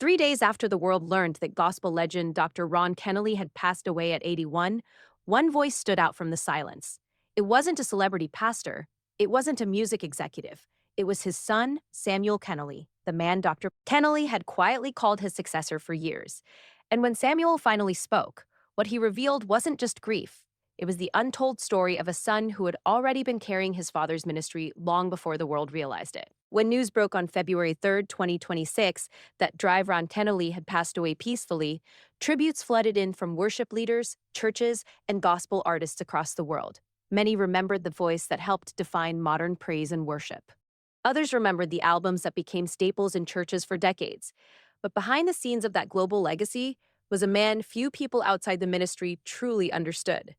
3 days after the world learned that gospel legend Dr. Ron Kenoly had passed away at 81, one voice stood out from the silence. It wasn't a celebrity pastor, it wasn't a music executive. It was his son, Samuel Kenoly, the man Dr. Kenoly had quietly called his successor for years. And when Samuel finally spoke, what he revealed wasn't just grief. It was the untold story of a son who had already been carrying his father's ministry long before the world realized it. When news broke on February 3rd, 2026, that Drive Ron Kenoly had passed away peacefully, tributes flooded in from worship leaders, churches, and gospel artists across the world. Many remembered the voice that helped define modern praise and worship. Others remembered the albums that became staples in churches for decades. But behind the scenes of that global legacy was a man few people outside the ministry truly understood.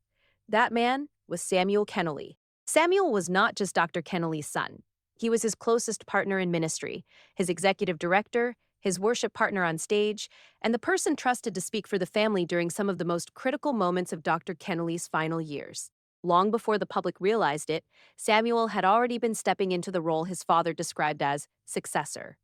That man was Samuel Kenoly. Samuel was not just Dr. Kenoly's son. He was his closest partner in ministry, his executive director, his worship partner on stage, and the person trusted to speak for the family during some of the most critical moments of Dr. Kenoly's final years. Long before the public realized it, Samuel had already been stepping into the role his father described as successor.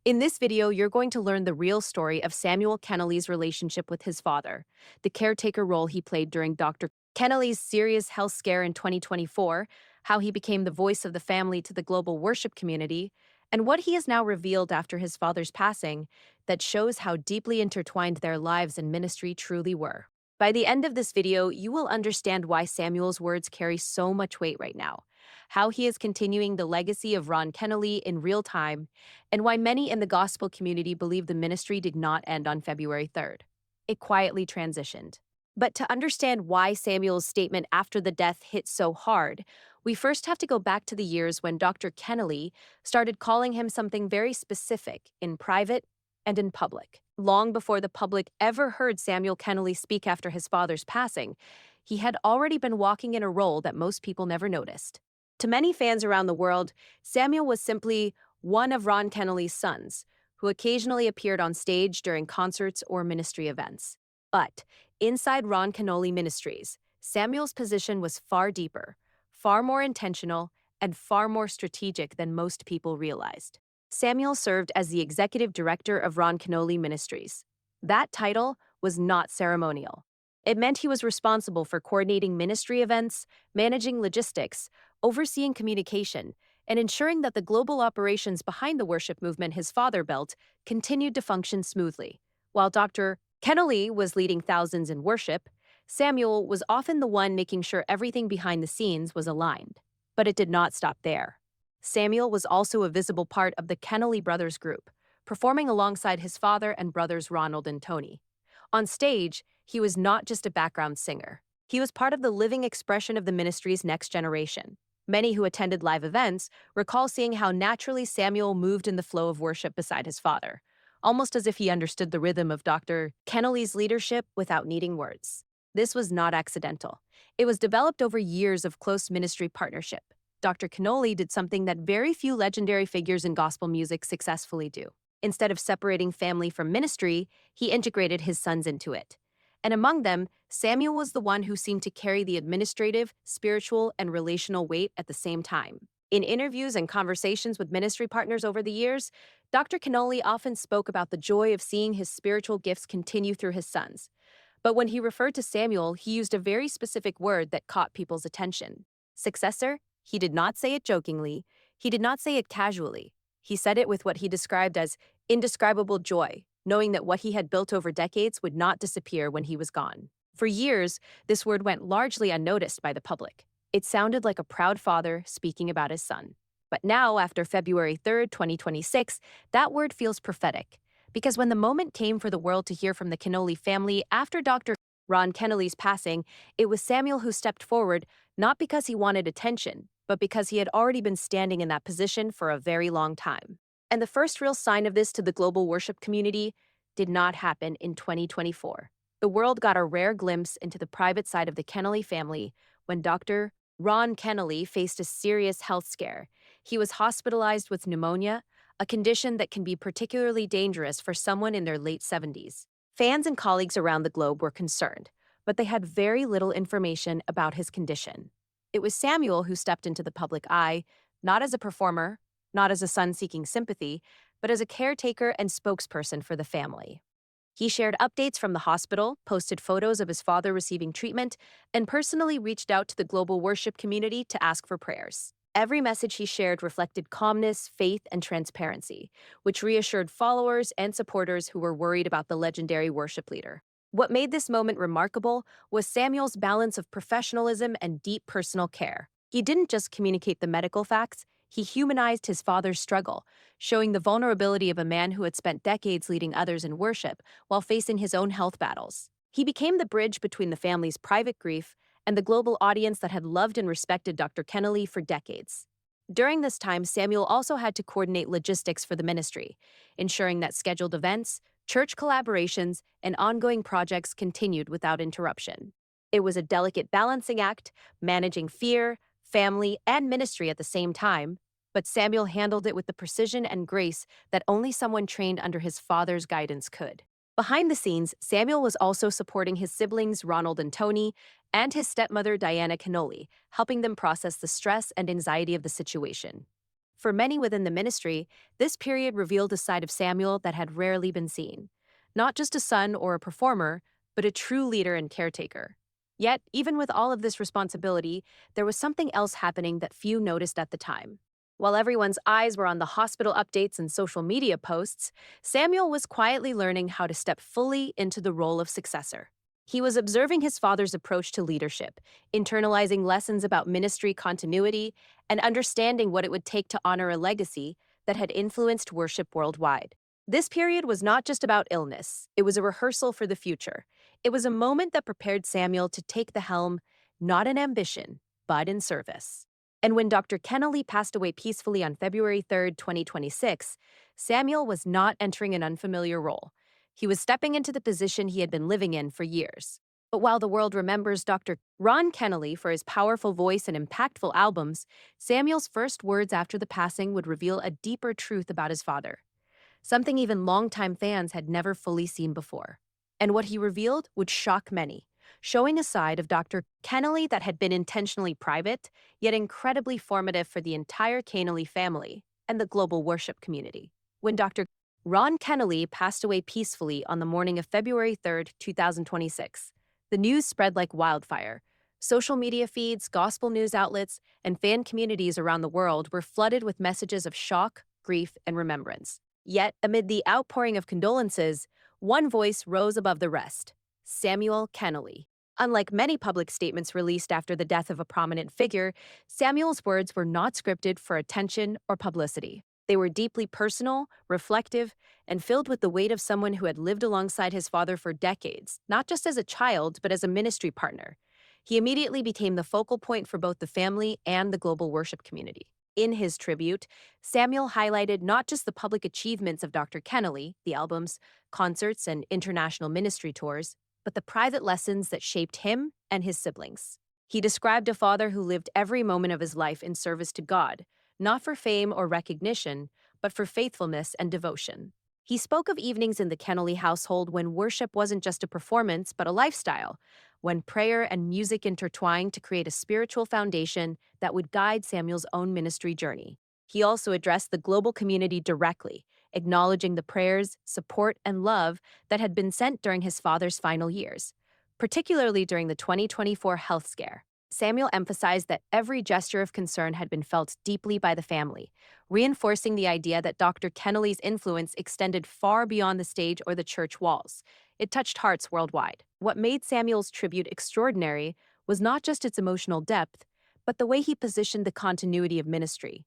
In this video, you're going to learn the real story of Samuel Kenoly's relationship with his father, the caretaker role he played during Dr. Kenoly's serious health scare in 2024, how he became the voice of the family to the global worship community, and what he has now revealed after his father's passing that shows how deeply intertwined their lives and ministry truly were. By the end of this video, you will understand why Samuel's words carry so much weight right now, how he is continuing the legacy of Ron Kenoly in real time, and why many in the gospel community believe the ministry did not end on February 3rd. It quietly transitioned. But to understand why Samuel's statement after the death hit so hard, we first have to go back to the years when Dr. Kenoly started calling him something very specific in private and in public. Long before the public ever heard Samuel Kenoly speak after his father's passing, he had already been walking in a role that most people never noticed. To many fans around the world, Samuel was simply one of Ron Kenoly's sons, who occasionally appeared on stage during concerts or ministry events. But inside Ron Kenoly Ministries, Samuel's position was far deeper, far more intentional, and far more strategic than most people realized. Samuel served as the executive director of Ron Kenoly Ministries. That title was not ceremonial. It meant he was responsible for coordinating ministry events, managing logistics, overseeing communication, and ensuring that the global operations behind the worship movement his father built continued to function smoothly. While Dr. Kenoly was leading thousands in worship, Samuel was often the one making sure everything behind the scenes was aligned. But it did not stop there. Samuel was also a visible part of the Kenoly brothers group, performing alongside his father and brothers Ronald and Tony. On stage, he was not just a background singer. He was part of the living expression of the ministry's next generation. Many who attended live events recall seeing how naturally Samuel moved in the flow of worship beside his father, almost as if he understood the rhythm of Dr. Kenoly's leadership without needing words. This was not accidental. It was developed over years of close ministry partnership. Dr. Kenoly did something that very few legendary figures in gospel music successfully do. Instead of separating family from ministry, he integrated his sons into it. And among them, Samuel was the one who seemed to carry the administrative, spiritual, and relational weight at the same time. In interviews and conversations with ministry partners over the years, Dr. Kenoly often spoke about the joy of seeing his spiritual gifts continue through his sons. But when he referred to Samuel, he used a very specific word that caught people's attention. Successor? He did not say it jokingly. He did not say it casually. He said it with what he described as indescribable joy, knowing that what he had built over decades would not disappear when he was gone. For years, this word went largely unnoticed by the public. It sounded like a proud father speaking about his son. But now, after February 3rd, 2026, that word feels prophetic. Because when the moment came for the world to hear from the Kenoly family after Dr. Ron Kenoly's passing, it was Samuel who stepped forward, not because he wanted attention, but because he had already been standing in that position for a very long time. And the first real sign of this to the global worship community did not happen in 2024. The world got a rare glimpse into the private side of the Kenoly family when Dr. Ron Kenoly faced a serious health scare. He was hospitalized with pneumonia, a condition that can be particularly dangerous for someone in their late 70s. Fans and colleagues around the globe were concerned, but they had very little information about his condition. It was Samuel who stepped into the public eye, not as a performer, not as a son seeking sympathy, but as a caretaker and spokesperson for the family. He shared updates from the hospital, posted photos of his father receiving treatment, and personally reached out to the global worship community to ask for prayers. Every message he shared reflected calmness, faith, and transparency, which reassured followers and supporters who were worried about the legendary worship leader. What made this moment remarkable was Samuel's balance of professionalism and deep personal care. He didn't just communicate the medical facts, he humanized his father's struggle, showing the vulnerability of a man who had spent decades leading others in worship while facing his own health battles. He became the bridge between the family's private grief and the global audience that had loved and respected Dr. Kenoly for decades. During this time, Samuel also had to coordinate logistics for the ministry, ensuring that scheduled events, church collaborations, and ongoing projects continued without interruption. It was a delicate balancing act, managing fear, family, and ministry at the same time, but Samuel handled it with the precision and grace that only someone trained under his father's guidance could. Behind the scenes, Samuel was also supporting his siblings Ronald and Tony and his stepmother Diana Kenoly, helping them process the stress and anxiety of the situation. For many within the ministry, this period revealed a side of Samuel that had rarely been seen. Not just a son or a performer, but a true leader and caretaker. Yet, even with all of this responsibility, there was something else happening that few noticed at the time. While everyone's eyes were on the hospital updates and social media posts, Samuel was quietly learning how to step fully into the role of successor. He was observing his father's approach to leadership, internalizing lessons about ministry continuity, and understanding what it would take to honor a legacy that had influenced worship worldwide. This period was not just about illness, it was a rehearsal for the future. It was a moment that prepared Samuel to take the helm, not in ambition, but in service. And when Dr. Kenoly passed away peacefully on February 3rd, 2026, Samuel was not entering an unfamiliar role. He was stepping into the position he had been living in for years. But while the world remembers Dr. Ron Kenoly for his powerful voice and impactful albums, Samuel's first words after the passing would reveal a deeper truth about his father, something even longtime fans had never fully seen before. And what he revealed would shock many, showing a side of Dr. Kenoly that had been intentionally private, yet incredibly formative for the entire Kenoly family and the global worship community. When Dr. Ron Kenoly passed away peacefully on the morning of February 3rd, 2026, the news spread like wildfire. Social media feeds, gospel news outlets, and fan communities around the world were flooded with messages of shock, grief, and remembrance. Yet, amid the outpouring of condolences, one voice rose above the rest: Samuel Kenoly. Unlike many public statements released after the death of a prominent figure, Samuel's words were not scripted for attention or publicity. They were deeply personal, reflective, and filled with the weight of someone who had lived alongside his father for decades, not just as a child, but as a ministry partner. He immediately became the focal point for both the family and the global worship community. In his tribute, Samuel highlighted not just the public achievements of Dr. Kenoly, the albums, concerts, and international ministry tours, but the private lessons that shaped him and his siblings. He described a father who lived every moment of his life in service to God, not for fame or recognition, but for faithfulness and devotion. He spoke of evenings in the Kenoly household when worship wasn't just a performance, but a lifestyle, when prayer and music intertwined to create a spiritual foundation that would guide Samuel's own ministry journey. He also addressed the global community directly, acknowledging the prayers, support, and love that had been sent during his father's final years, particularly during the 2024 health scare. Samuel emphasized that every gesture of concern had been felt deeply by the family, reinforcing the idea that Dr. Kenoly's influence extended far beyond the stage or the church walls. It touched hearts worldwide. What made Samuel's tribute extraordinary was not just its emotional depth, but the way he positioned the continuity of ministry.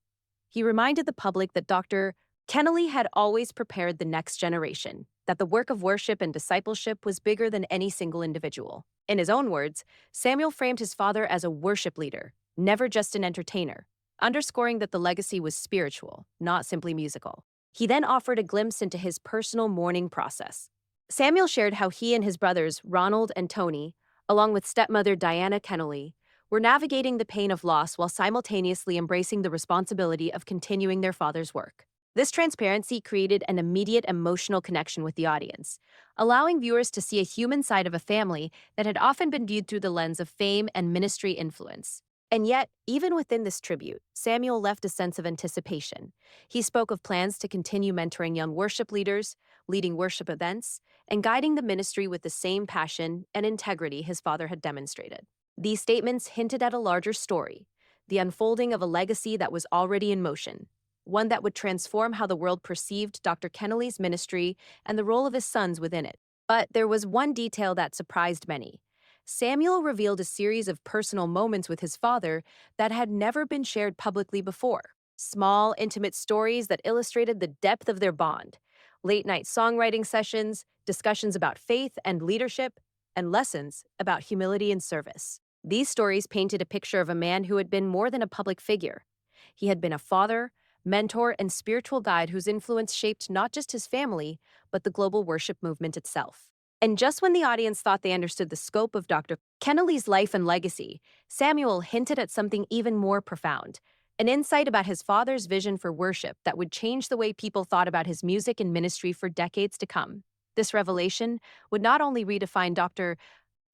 He reminded the public that Dr. Kenoly had always prepared the next generation, that the work of worship and discipleship was bigger than any single individual. In his own words, Samuel framed his father as a worship leader, never just an entertainer, underscoring that the legacy was spiritual, not simply musical. He then offered a glimpse into his personal mourning process. Samuel shared how he and his brothers, Ronald and Tony, along with stepmother Diana Kenoly, were navigating the pain of loss while simultaneously embracing the responsibility of continuing their father's work. This transparency created an immediate emotional connection with the audience, allowing viewers to see a human side of a family that had often been viewed through the lens of fame and ministry influence. And yet, even within this tribute, Samuel left a sense of anticipation. He spoke of plans to continue mentoring young worship leaders, leading worship events, and guiding the ministry with the same passion and integrity his father had demonstrated. These statements hinted at a larger story, the unfolding of a legacy that was already in motion, one that would transform how the world perceived Dr. Kenoly's ministry and the role of his sons within it. But there was one detail that surprised many. Samuel revealed a series of personal moments with his father that had never been shared publicly before. Small, intimate stories that illustrated the depth of their bond. Late night songwriting sessions, discussions about faith and leadership, and lessons about humility and service. These stories painted a picture of a man who had been more than a public figure. He had been a father, mentor, and spiritual guide whose influence shaped not just his family, but the global worship movement itself. And just when the audience thought they understood the scope of Dr. Kenoly's life and legacy, Samuel hinted at something even more profound, an insight about his father's vision for worship that would change the way people thought about his music and ministry for decades to come. This revelation would not only redefine Dr.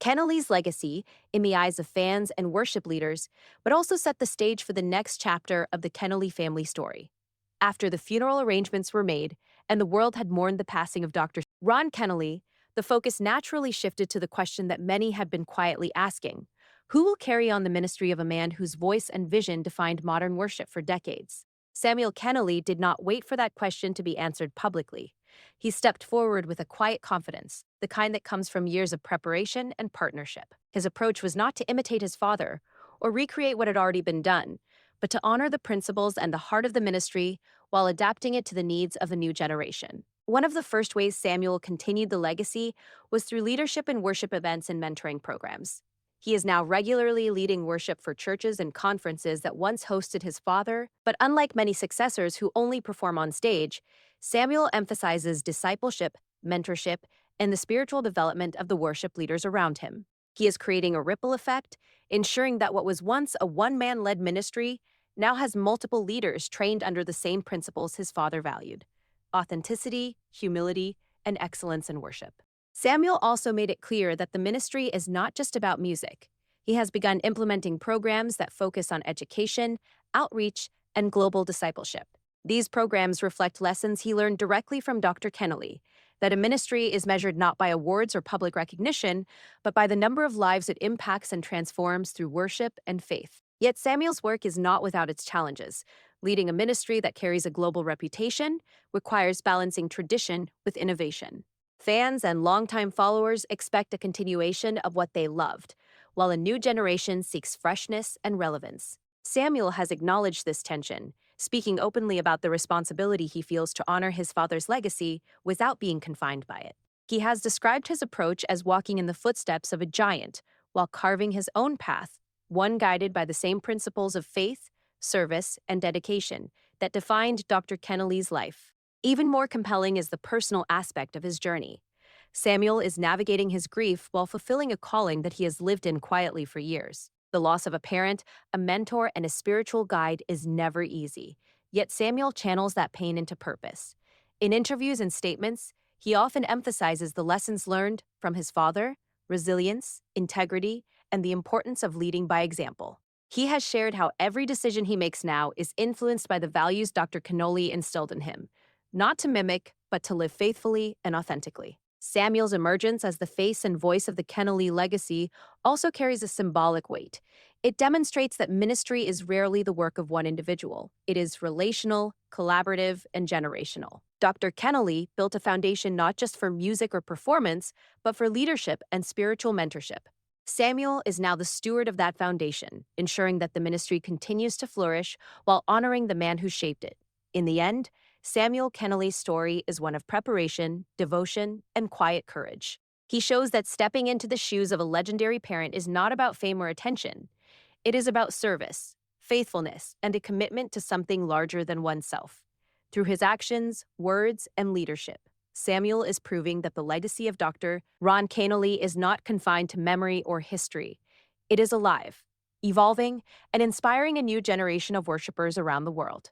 Kenoly's legacy in the eyes of fans and worship leaders, but also set the stage for the next chapter of the Kenoly family story. After the funeral arrangements were made and the world had mourned the passing of Dr. Ron Kenoly, the focus naturally shifted to the question that many had been quietly asking: who will carry on the ministry of a man whose voice and vision defined modern worship for decades? Samuel Kenoly did not wait for that question to be answered publicly. He stepped forward with a quiet confidence, the kind that comes from years of preparation and partnership. His approach was not to imitate his father or recreate what had already been done, but to honor the principles and the heart of the ministry while adapting it to the needs of a new generation. One of the first ways Samuel continued the legacy was through leadership in worship events and mentoring programs. He is now regularly leading worship for churches and conferences that once hosted his father, but unlike many successors who only perform on stage, Samuel emphasizes discipleship, mentorship, and the spiritual development of the worship leaders around him. He is creating a ripple effect, ensuring that what was once a one-man-led ministry now has multiple leaders trained under the same principles his father valued: authenticity, humility, and excellence in worship. Samuel also made it clear that the ministry is not just about music. He has begun implementing programs that focus on education, outreach, and global discipleship. These programs reflect lessons he learned directly from Dr. Kenoly, that a ministry is measured not by awards or public recognition, but by the number of lives it impacts and transforms through worship and faith. Yet Samuel's work is not without its challenges. Leading a ministry that carries a global reputation requires balancing tradition with innovation. Fans and longtime followers expect a continuation of what they loved, while a new generation seeks freshness and relevance. Samuel has acknowledged this tension, speaking openly about the responsibility he feels to honor his father's legacy without being confined by it. He has described his approach as walking in the footsteps of a giant while carving his own path, one guided by the same principles of faith, service, and dedication that defined Dr. Kenoly's life. Even more compelling is the personal aspect of his journey. Samuel is navigating his grief while fulfilling a calling that he has lived in quietly for years. The loss of a parent, a mentor, and a spiritual guide is never easy, yet Samuel channels that pain into purpose. In interviews and statements, he often emphasizes the lessons learned from his father: resilience, integrity, and the importance of leading by example. He has shared how every decision he makes now is influenced by the values Dr. Kenoly instilled in him, not to mimic, but to live faithfully and authentically. Samuel's emergence as the face and voice of the Kenoly legacy also carries a symbolic weight. It demonstrates that ministry is rarely the work of one individual. It is relational, collaborative, and generational. Dr. Kenoly built a foundation not just for music or performance, but for leadership and spiritual mentorship. Samuel is now the steward of that foundation, ensuring that the ministry continues to flourish while honoring the man who shaped it. In the end, Samuel Kenoly's story is one of preparation, devotion, and quiet courage. He shows that stepping into the shoes of a legendary parent is not about fame or attention. It is about service, faithfulness, and a commitment to something larger than oneself. Through his actions, words, and leadership, Samuel is proving that the legacy of Dr. Ron Kenoly is not confined to memory or history. It is alive, evolving, and inspiring a new generation of worshipers around the world.